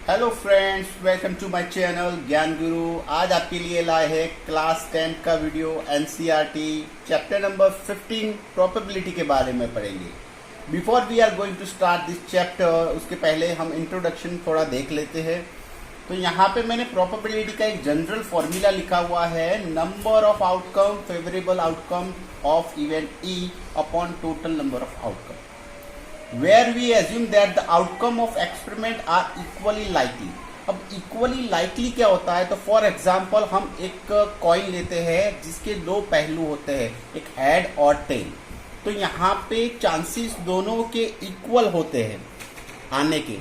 Hello friends, welcome to my channel Gyan Guru. आज आपके लिए लाए हैं क्लास 10 का वीडियो। एनसीईआरटी चैप्टर नंबर 15 प्रोबेबिलिटी के बारे में पढ़ेंगे। Before we are going to start this chapter, उसके पहले हम इंट्रोडक्शन थोड़ा देख लेते हैं। तो यहाँ पे मैंने प्रोबेबिलिटी का एक जनरल फॉर्मूला लिखा हुआ है, number of outcome favourable outcome of event E upon total number of outcome, where we assume that the outcome of experiment are equally likely। अब equally likely क्या होता है? तो फॉर एग्जाम्पल हम एक कॉइन लेते हैं जिसके दो पहलू होते हैं, एक हेड और टेल। तो यहाँ पे चांसेस दोनों के इक्वल होते हैं आने के,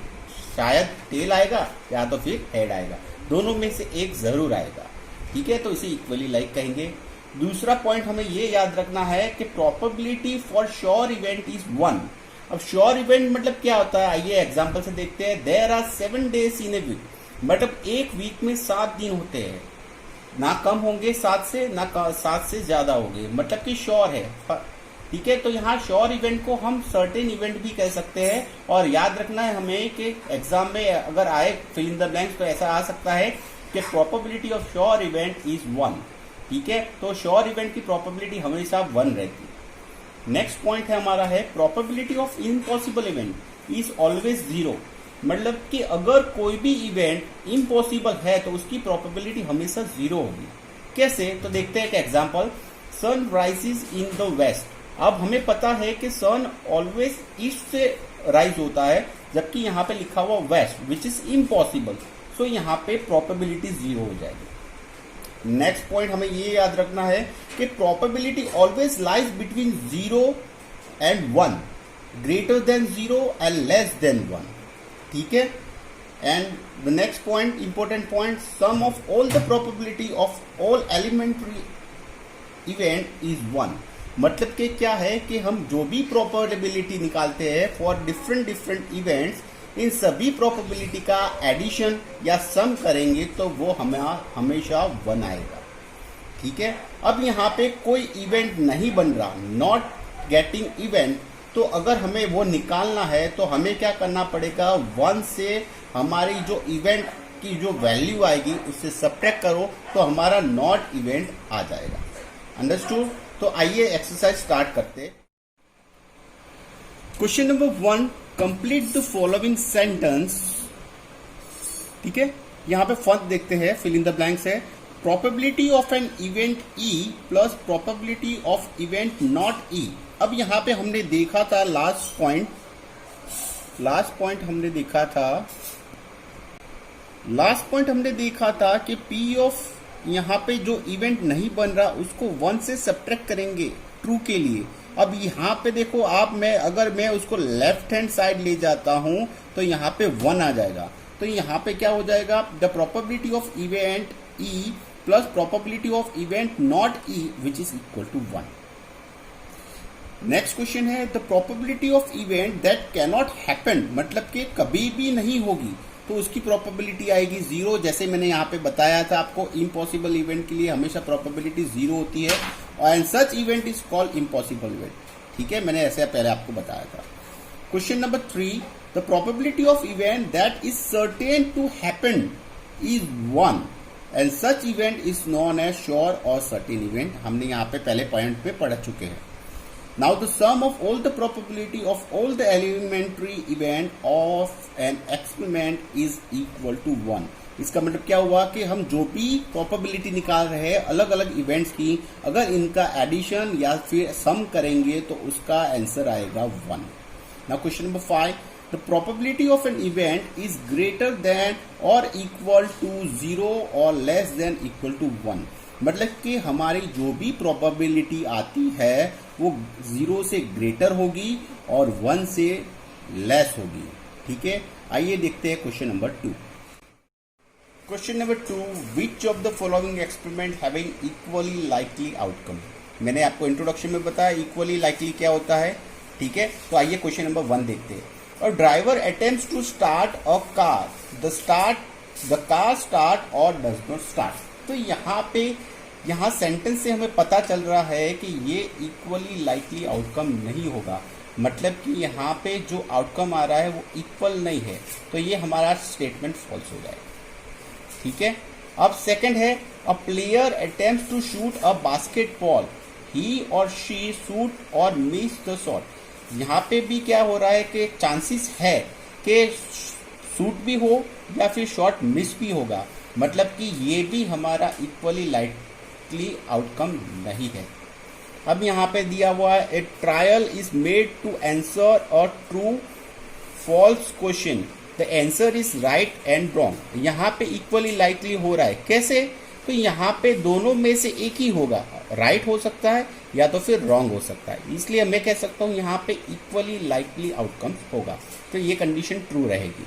शायद टेल आएगा या तो फिर हेड आएगा, दोनों में से एक जरूर आएगा। ठीक है, तो इसे इक्वली लाइक कहेंगे। दूसरा पॉइंट हमें ये याद रखना है कि probability for sure event is 1। अब श्योर इवेंट मतलब क्या होता है, आइए एग्जांपल से देखते हैं। There are 7 days in a week, मतलब एक वीक में 7 दिन होते हैं, ना कम होंगे 7 से, ना 7 से ज्यादा होंगे, मतलब कि श्योर है। ठीक है, तो यहाँ श्योर इवेंट को हम सर्टेन इवेंट भी कह सकते हैं। और याद रखना है हमें कि एग्जाम में अगर आए फिल इन द ब्लैंक्स तो ऐसा आ सकता है कि probability of sure event is 1। ठीक है, तो श्योर इवेंट की प्रोबेबिलिटी हमेशा 1 रहती है। नेक्स्ट पॉइंट है हमारा है probability of impossible event is always 0, मतलब कि अगर कोई भी इवेंट इम्पॉसिबल है तो उसकी प्रोबेबिलिटी हमेशा 0 होगी। कैसे? तो देखते हैं एक example. Sun rises in the west. अब हमें पता है कि सन ऑलवेज ईस्ट से राइज होता है, जबकि यहाँ पे लिखा हुआ west which is impossible, so यहाँ पे प्रोबेबिलिटी 0 हो जाएगी। नेक्स्ट पॉइंट हमें ये याद रखना है कि probability always lies between 0 and 1, greater than 0 and less than 1। ठीक है, and the next point, important point, sum of all the probability of all elementary event is 1। मतलब कि क्या है कि हम जो भी प्रोबेबिलिटी निकालते हैं फॉर डिफरेंट इवेंट्स, इन सभी प्रोबेबिलिटी का एडिशन या सम करेंगे तो वो हमें हमेशा 1 आएगा। ठीक है, अब यहाँ पे कोई इवेंट नहीं बन रहा, नॉट गेटिंग इवेंट, तो अगर हमें वो निकालना है तो हमें क्या करना पड़ेगा, 1 से हमारी जो इवेंट की जो वैल्यू आएगी उससे सब्ट्रैक्ट करो तो हमारा नॉट इवेंट आ जाएगा। अंडरस्टूड? तो आइए एक्सरसाइज स्टार्ट करते। Question number 1, complete the following sentence. ठीक है, यहां पे फर्स्ट देखते हैं, फिल इन द ब्लैंक्स है। Probability of an event E plus probability of event not E. अब यहां पे हमने देखा था लास्ट पॉइंट हमने देखा था कि पी ऑफ यहां पे जो इवेंट नहीं बन रहा उसको 1 से सब्ट्रैक्ट करेंगे ट्रू के लिए। अब यहाँ पे देखो आप, अगर मैं उसको लेफ्ट हैंड साइड ले जाता हूं तो यहाँ पे 1 आ जाएगा। तो यहाँ पे क्या हो जाएगा, the probability of event E plus probability of event not E which is equal to 1। Next question है, the probability of event that cannot happen, मतलब कि कभी भी नहीं होगी, तो उसकी प्रोबेबिलिटी आएगी 0। जैसे मैंने यहाँ पे बताया था आपको, इम्पॉसिबल इवेंट के लिए हमेशा प्रोबेबिलिटी 0 होती है, and such event is called impossible event. ठीक है, मैंने ऐसे पहले आपको बताया था। Question number 3, the probability of event that is certain to happen is 1 and such event is known as sure or certain event. हमने यहाँ पे पहले पॉइंट पे पढ़ चुके हैं। Now the sum of all the probability of all the elementary event of an experiment is equal to 1। इसका मतलब क्या हुआ कि हम जो भी प्रोबेबिलिटी निकाल रहे हैं अलग अलग इवेंट्स की, अगर इनका एडिशन या फिर सम करेंगे तो उसका आंसर आएगा 1। Now question number 5, the probability of an event is greater than और इक्वल टू 0 और लेस देन इक्वल टू 1। मतलब कि हमारी जो भी प्रोबेबिलिटी आती है वो 0 से ग्रेटर होगी और 1 से लेस होगी। ठीक है, आइए देखते हैं question number 2। Question number 2, which of the following experiment having equally likely outcome. मैंने आपको इंट्रोडक्शन में बताया इक्वली लाइकली क्या होता है। ठीक है, तो आइए क्वेश्चन नंबर 1 देखते हैं। और driver attempts to start a car, the car start or does not start. तो यहाँ सेंटेंस से हमें पता चल रहा है कि ये इक्वली लाइकली आउटकम नहीं होगा। मतलब कि यहाँ पे जो आउटकम आ रहा है वो इक्वल नहीं है, तो ये हमारा स्टेटमेंट फॉल्स हो जाएगा। ठीक है। अब सेकंड है, a player attempts to shoot a basketball, he और शी शूट और मिस द शॉट। यहाँ पे भी क्या हो रहा है कि चांसेस है कि शूट भी हो या फिर शॉट मिस भी होगा, मतलब कि ये भी हमारा इक्वली लाइकली आउटकम नहीं है। अब यहाँ पे दिया हुआ है, a trial is made to answer a true false question, the answer is right and wrong. यहाँ पे इक्वली लाइकली हो रहा है, कैसे? तो यहाँ पे दोनों में से एक ही होगा, राइट हो सकता है या तो फिर रॉन्ग हो सकता है, इसलिए मैं कह सकता हूँ यहाँ पे इक्वली लाइकली आउटकम होगा, तो ये कंडीशन ट्रू रहेगी।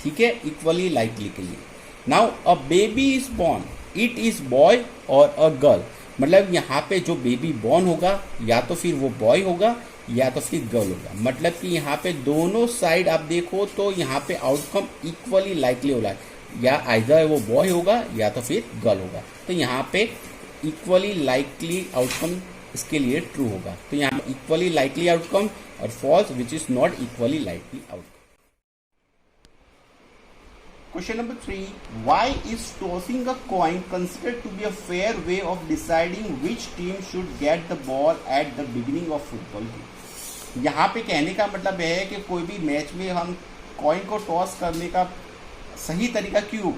ठीक है, इक्वली लाइकली के लिए। Now a baby is born, it is boy और अ गर्ल, मतलब यहाँ पे जो बेबी बॉर्न होगा या तो फिर वो बॉय होगा या तो फिर गर्ल होगा, मतलब कि यहाँ पे दोनों साइड आप देखो तो यहाँ पे आउटकम इक्वली लाइकली हो रहा है, या आइदर वो बॉय होगा या तो फिर गर्ल होगा, तो यहाँ पे इक्वली लाइकली आउटकम इसके लिए ट्रू होगा। तो यहाँ इक्वली लाइकली आउटकम और false which is not equally likely outcome. Question number 3. Why is tossing a coin considered to be a fair way of deciding which team should get the ball at the beginning of football game? यहाँ पे कहने का मतलब है कि कोई भी match में हम कॉइन को टॉस करने का सही तरीका क्यों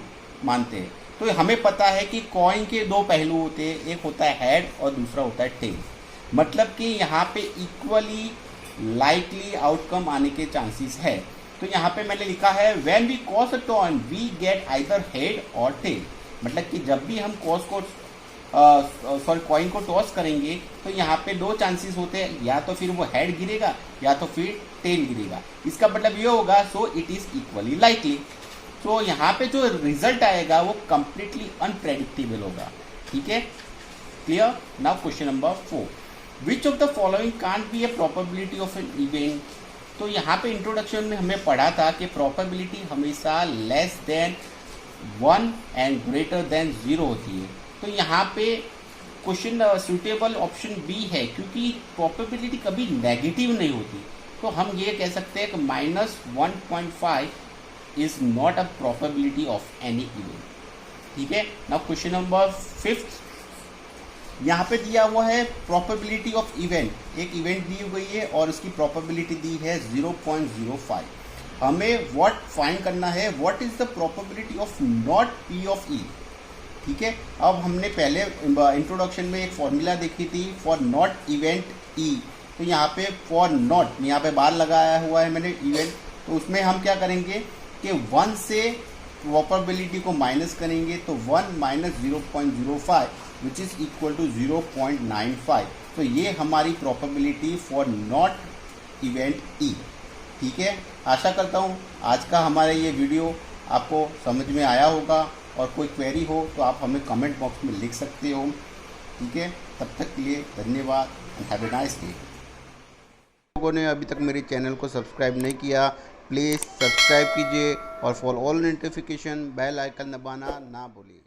मानते हैं? तो हमें पता है कि कॉइन के दो पहलू होते हैं, एक होता है हेड और दूसरा होता है टेल, मतलब कि यहाँ पे इक्वली लाइकली आउटकम आने के चांसेस है। तो यहाँ पे मैंने लिखा है when we toss a coin we get either head or tail, मतलब कि जब भी हम कॉइन को टॉस करेंगे तो यहाँ पे दो चांसेस होते हैं, या तो फिर वो हेड गिरेगा या तो फिर टेल गिरेगा। इसका मतलब ये होगा so it is equally likely. तो यहाँ पे जो रिजल्ट आएगा वो कंप्लीटली अनप्रेडिक्टेबल होगा। ठीक है, clear? Now question number 4, which of the following can't be a probability of an event. तो यहाँ पे इंट्रोडक्शन में हमें पढ़ा था कि प्रोबेबिलिटी हमेशा less than 1 and greater than 0 होती है। तो यहाँ पे क्वेश्चन सूटेबल ऑप्शन बी है, क्योंकि प्रोबेबिलिटी कभी नेगेटिव नहीं होती। तो हम ये कह सकते हैं कि -1.5 is not a probability of any event. ठीक है, नाउ क्वेश्चन नंबर 5, यहाँ पे दिया हुआ है प्रोबेबिलिटी ऑफ इवेंट। एक इवेंट दी गई है और उसकी प्रोबेबिलिटी दी है 0.05। हमें व्हाट फाइंड करना है, what is the probability of not P of E. ठीक है, अब हमने पहले इंट्रोडक्शन में एक फॉर्मूला देखी थी फॉर नॉट इवेंट ई। तो यहाँ पे फॉर नॉट, यहाँ पे बार लगाया हुआ है मैंने इवेंट, तो उसमें हम क्या करेंगे कि 1 से प्रोबेबिलिटी को माइनस करेंगे, तो 1 minus 0.05 which is equal to 0.95। तो ये हमारी probability for not event E. ठीक है, आशा करता हूँ आज का हमारा ये वीडियो आपको समझ में आया होगा, और कोई क्वेरी हो तो आप हमें कमेंट बॉक्स में लिख सकते हो। ठीक है, तब तक के लिए धन्यवाद and have a nice day. लोगों ने अभी तक मेरे चैनल को सब्सक्राइब नहीं किया, प्लीज़ सब्सक्राइब कीजिए और for all notification bell icon दबाना ना भूलिए।